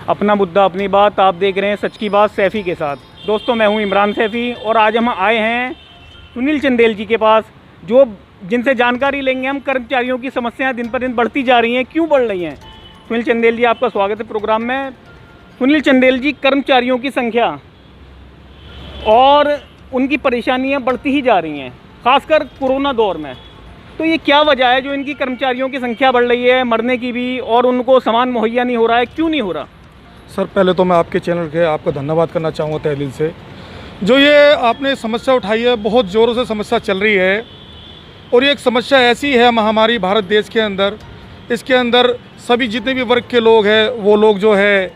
अपना मुद्दा अपनी बात। आप देख रहे हैं सच की बात सैफ़ी के साथ। दोस्तों, मैं हूं इमरान सैफ़ी और आज हम आए हैं सुनील चंदेल जी के पास, जो जिनसे जानकारी लेंगे हम कर्मचारियों की समस्याएं दिन पर दिन बढ़ती जा रही हैं, क्यों बढ़ रही हैं। सुनील चंदेल जी, आपका स्वागत है प्रोग्राम में। सुनील चंदेल जी, कर्मचारियों की संख्या और उनकी परेशानियाँ बढ़ती ही जा रही हैं, ख़ासकर कोरोना दौर में। तो ये क्या वजह है जो इनकी कर्मचारियों की संख्या बढ़ रही है, मरने की भी, और उनको सामान मुहैया नहीं हो रहा है, क्यों नहीं हो रहा? सर, पहले तो मैं आपके चैनल के आपका धन्यवाद करना चाहूँगा तहे दिल से। जो ये आपने समस्या उठाई है, बहुत ज़ोरों से समस्या चल रही है और ये एक समस्या ऐसी है महामारी भारत देश के अंदर। इसके अंदर सभी जितने भी वर्ग के लोग हैं वो लोग जो है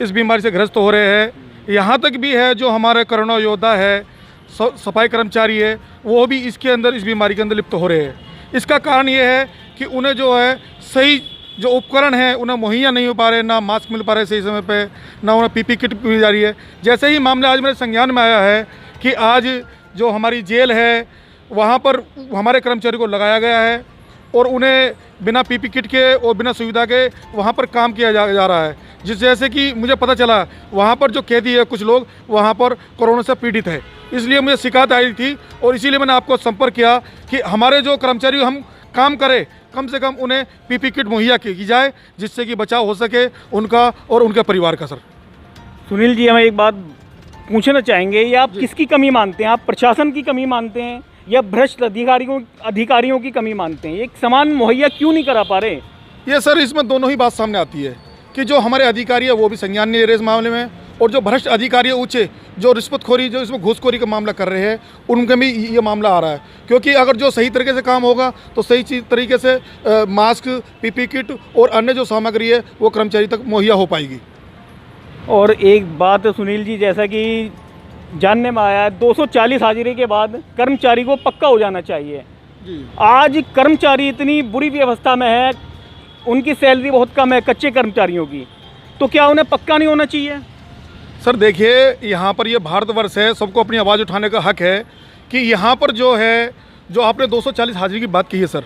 इस बीमारी से ग्रस्त हो रहे हैं। यहाँ तक भी है जो हमारे कोरोना योद्धा है, सफाई कर्मचारी है, वो भी इसके अंदर इस बीमारी के अंदर लिप्त हो रहे हैं। इसका कारण ये है कि उन्हें जो है सही जो उपकरण है उन्हें मुहैया नहीं हो पा रहे, ना मास्क मिल पा रहे सही समय पे, ना उन्हें पीपी किट मिल जा रही है। जैसे ही मामला आज मेरे संज्ञान में आया है कि आज जो हमारी जेल है वहाँ पर हमारे कर्मचारी को लगाया गया है और उन्हें बिना पीपी किट के और बिना सुविधा के वहाँ पर काम किया जा रहा है। जिस जैसे कि मुझे पता चला वहाँ पर जो कैदी है कुछ लोग वहाँ पर कोरोना से पीड़ित है, इसलिए मुझे शिकायत आई थी और इसीलिए मैंने आपको संपर्क किया कि हमारे जो कर्मचारी हम काम करें, कम से कम उन्हें पीपी किट मुहैया की जाए जिससे कि बचाव हो सके उनका और उनके परिवार का। सर सुनील जी, हम एक बात पूछना चाहेंगे, ये आप किसकी कमी मानते हैं? आप प्रशासन की कमी मानते हैं या भ्रष्ट अधिकारियों की कमी मानते हैं? एक सामान मुहैया क्यों नहीं करा पा रहे? ये सर, इसमें दोनों ही बात सामने आती है कि जो हमारे अधिकारी है वो भी संज्ञान नहीं ले रहे इस मामले में, और जो भ्रष्ट अधिकारी है ऊँचे जो रिश्वतखोरी जो इसमें घूसखोरी का मामला कर रहे हैं उनके भी ये मामला आ रहा है। क्योंकि अगर जो सही तरीके से काम होगा तो सही तरीके से मास्क, पीपी किट और अन्य जो सामग्री है वो कर्मचारी तक मुहैया हो पाएगी। और एक बात सुनील जी, जैसा कि जानने में आया है 240 हाजिरी के बाद कर्मचारी को पक्का हो जाना चाहिए जी। आज कर्मचारी इतनी बुरी व्यवस्था में है, उनकी सैलरी बहुत कम है कच्चे कर्मचारियों की, तो क्या उन्हें पक्का नहीं होना चाहिए? सर देखिए, यहाँ पर ये भारतवर्ष है, सबको अपनी आवाज़ उठाने का हक है कि यहाँ पर जो है जो आपने 240 हाजिरी की बात की है सर,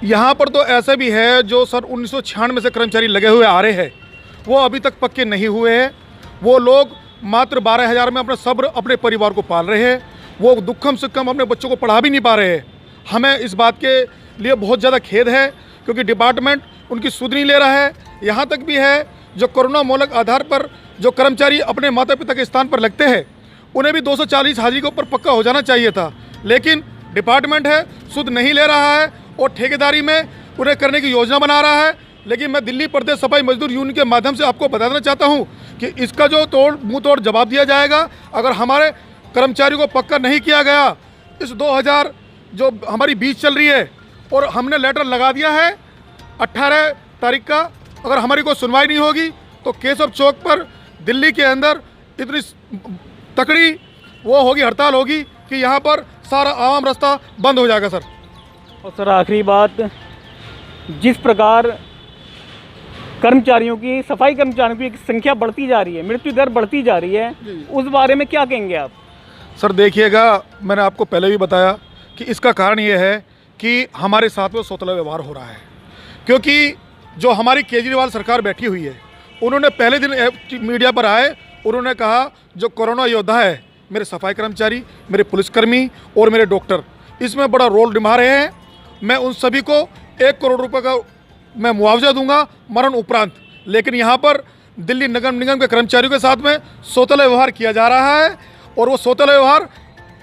यहाँ पर तो ऐसा भी है जो सर 1996 से कर्मचारी लगे हुए आ रहे हैं, वो अभी तक पक्के नहीं हुए हैं। वो लोग मात्र 12,000 में अपना सब्र अपने परिवार को पाल रहे हैं, वो दुखम सुखम अपने बच्चों को पढ़ा भी नहीं पा रहे हैं। हमें इस बात के लिए बहुत ज़्यादा खेद है क्योंकि डिपार्टमेंट उनकी सुध नहीं ले रहा है। यहाँ तक भी है जो कोरोना मूलक आधार पर जो कर्मचारी अपने माता पिता के स्थान पर लगते हैं उन्हें भी 240 हाजिरी के ऊपर पक्का हो जाना चाहिए था, लेकिन डिपार्टमेंट है सुध नहीं ले रहा है और ठेकेदारी में उन्हें करने की योजना बना रहा है। लेकिन मैं दिल्ली प्रदेश सफाई मजदूर यूनियन के माध्यम से आपको बता देना चाहता हूँ कि इसका जो मुँह तोड़ जवाब दिया जाएगा अगर हमारे कर्मचारियों को पक्का नहीं किया गया। इस 2000 जो हमारी 20 चल रही है और हमने लेटर लगा दिया है 18 तारीख का, अगर हमारी कोई सुनवाई नहीं होगी तो केशव चौक पर दिल्ली के अंदर इतनी तकड़ी वो होगी, हड़ताल होगी कि यहाँ पर सारा आवाम रास्ता बंद हो जाएगा। सर और सर आखिरी बात, जिस प्रकार कर्मचारियों की, सफाई कर्मचारियों की संख्या बढ़ती जा रही है, मृत्यु दर बढ़ती जा रही है, उस बारे में क्या कहेंगे आप? सर देखिएगा, मैंने आपको पहले भी बताया कि इसका कारण ये है कि हमारे साथ में सौतला व्यवहार हो रहा है। क्योंकि जो हमारी केजरीवाल सरकार बैठी हुई है उन्होंने पहले दिन मीडिया पर आए, उन्होंने कहा जो कोरोना योद्धा है मेरे सफाई कर्मचारी, मेरे पुलिसकर्मी और मेरे डॉक्टर इसमें बड़ा रोल निभा रहे हैं, मैं उन सभी को 1 करोड़ रुपए का मैं मुआवजा दूंगा मरण उपरांत। लेकिन यहाँ पर दिल्ली नगर निगम के कर्मचारियों के साथ में सौतला व्यवहार किया जा रहा है और वो सौतला व्यवहार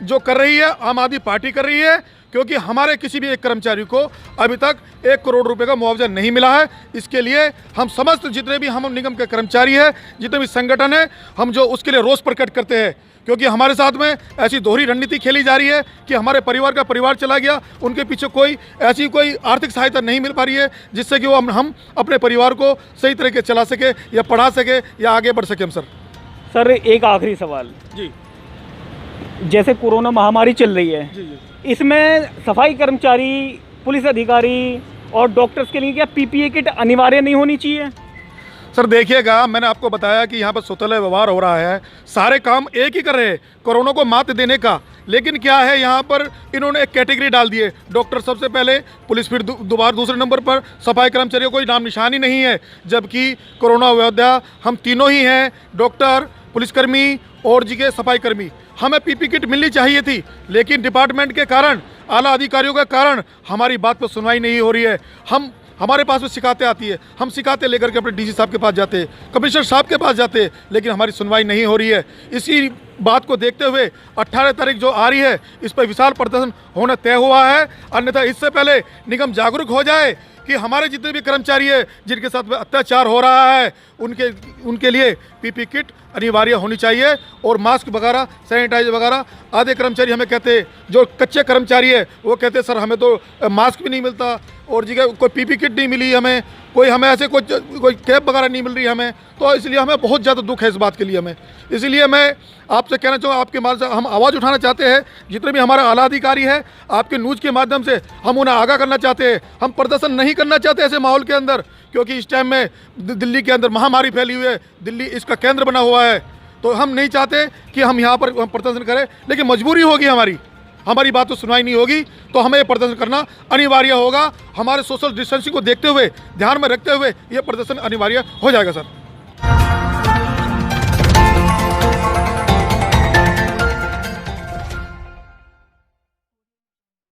जो कर रही है आम आदमी पार्टी कर रही है, क्योंकि हमारे किसी भी एक कर्मचारी को अभी तक 1 करोड़ रुपए का मुआवजा नहीं मिला है। इसके लिए हम समस्त जितने भी हम निगम के कर्मचारी हैं, जितने भी संगठन हैं, हम जो उसके लिए रोष प्रकट करते हैं, क्योंकि हमारे साथ में ऐसी दोहरी रणनीति खेली जा रही है कि हमारे परिवार का परिवार चला गया, उनके पीछे कोई ऐसी कोई आर्थिक सहायता नहीं मिल पा रही है जिससे कि वो हम अपने परिवार को सही तरीके चला सके या पढ़ा सके या आगे बढ़ सके। हम सर एक आखिरी सवाल जी, जैसे कोरोना महामारी चल रही है जी। इसमें सफाई कर्मचारी, पुलिस अधिकारी और डॉक्टर्स के लिए क्या पीपीई किट अनिवार्य नहीं होनी चाहिए? सर देखिएगा, मैंने आपको बताया कि यहाँ पर स्वतंत्र व्यवहार हो रहा है, सारे काम एक ही कर रहे हैं कोरोना को मात देने का। लेकिन क्या है, यहाँ पर इन्होंने एक कैटेगरी डाल दी है, डॉक्टर सबसे पहले, पुलिस फिर दोबारा दूसरे नंबर पर, सफाई कर्मचारियों कोई नाम निशान ही नहीं है। जबकि कोरोना योद्धा हम तीनों ही हैं, डॉक्टर, पुलिसकर्मी और जी के सफाई कर्मी। हमें पीपी किट मिलनी चाहिए थी, लेकिन डिपार्टमेंट के कारण, आला अधिकारियों के कारण हमारी बात पर सुनवाई नहीं हो रही है। हमारे पास में शिकायतें आती है, हम शिकायतें लेकर के अपने डीसी साहब के पास जाते हैं, कमिश्नर साहब के पास जाते हैं, लेकिन हमारी सुनवाई नहीं हो रही है। इसी बात को देखते हुए 18 तारीख जो आ रही है, इस पर विशाल प्रदर्शन होना तय हुआ है। अन्यथा इससे पहले निगम जागरूक हो जाए कि हमारे जितने भी कर्मचारी हैं जिनके साथ में अत्याचार हो रहा है, उनके लिए पीपी किट अनिवार्य होनी चाहिए, और मास्क वगैरह, सैनिटाइजर वगैरह। आधे कर्मचारी हमें कहते हैं, जो कच्चे कर्मचारी है वो कहते हैं सर हमें तो मास्क भी नहीं मिलता, और जी कोई पीपी किट नहीं मिली हमें, हमें ऐसे कोई कैप वगैरह नहीं मिल रही हमें। तो इसलिए हमें बहुत ज़्यादा दुख है इस बात के लिए हमें। इसलिए मैं आपसे कहना चाहूँ, आपके माध्यम से हम आवाज़ उठाना चाहते हैं, जितने भी हमारा आला अधिकारी है, आपके न्यूज़ के माध्यम से हम उन्हें आगाह करना चाहते हैं। हम प्रदर्शन नहीं करना चाहते ऐसे माहौल के अंदर, क्योंकि इस टाइम में दिल्ली के अंदर महामारी फैली हुई है, दिल्ली इसका केंद्र बना हुआ है। तो हम नहीं चाहते कि हम यहाँ पर प्रदर्शन करें, लेकिन मजबूरी होगी हमारी बात तो सुनाई नहीं होगी, तो हमें ये प्रदर्शन करना अनिवार्य होगा। हमारे सोशल डिस्टेंसिंग को देखते हुए, ध्यान में रखते हुए ये प्रदर्शन अनिवार्य हो जाएगा सर।